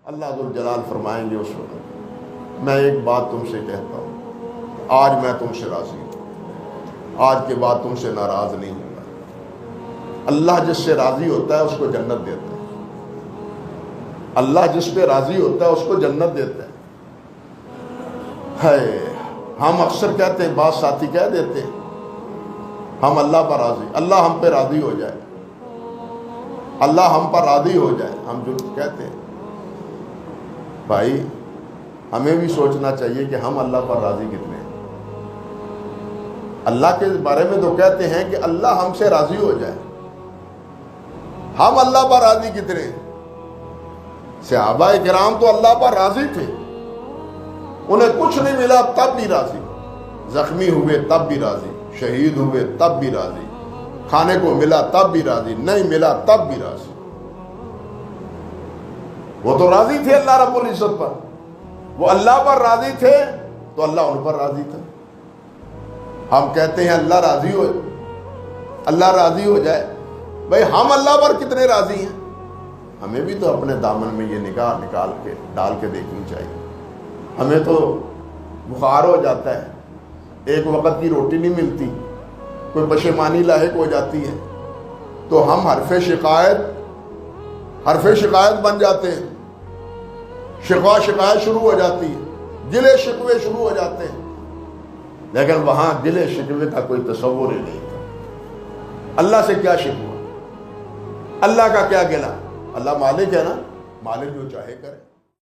اللہ ذوالجلال فرمائیں گے اس وقت میں ایک بات تم سے کہتا ہوں، آج میں تم سے راضی ہوں، آج کے بعد تم سے ناراض نہیں ہوں گا۔ اللہ جس سے راضی ہوتا ہے اس کو جنت دیتا ہے، اللہ جس پہ راضی ہوتا ہے اس کو جنت دیتا ہے۔ ہم اکثر کہتے ہیں، بعض ساتھی کہہ دیتے ہیں ہم اللہ پر راضی، اللہ ہم پہ راضی ہو جائے، اللہ ہم پر راضی ہو جائے، ہم جو کہتے ہیں۔ بھائی ہمیں بھی سوچنا چاہیے کہ ہم اللہ پر راضی کتنے ہیں۔ اللہ کے بارے میں تو کہتے ہیں کہ اللہ ہم سے راضی ہو جائے، ہم اللہ پر راضی کتنے ہیں؟ صحابہ کرام تو اللہ پر راضی تھے، انہیں کچھ نہیں ملا تب بھی راضی، زخمی ہوئے تب بھی راضی، شہید ہوئے تب بھی راضی، کھانے کو ملا تب بھی راضی، نہیں ملا تب بھی راضی۔ وہ تو راضی تھے اللہ رب العزت پر، وہ اللہ پر راضی تھے تو اللہ ان پر راضی تھا۔ ہم کہتے ہیں اللہ راضی ہو، اللہ راضی ہو جائے، بھائی ہم اللہ پر کتنے راضی ہیں؟ ہمیں بھی تو اپنے دامن میں یہ نگاہ نکال کے ڈال کے دیکھنی چاہیے۔ ہمیں تو بخار ہو جاتا ہے، ایک وقت کی روٹی نہیں ملتی، کوئی پشیمانی لاحق ہو جاتی ہے تو ہم حرف شکایت بن جاتے ہیں، شکایت شروع ہو جاتی ہے، گلے شکوے شروع ہو جاتے ہیں، لیکن وہاں گلے شکوے کا کوئی تصور ہی نہیں تھا۔ اللہ سے کیا شکوہ، اللہ کا کیا گلہ، اللہ مالک ہے نا، مالک جو چاہے کرے۔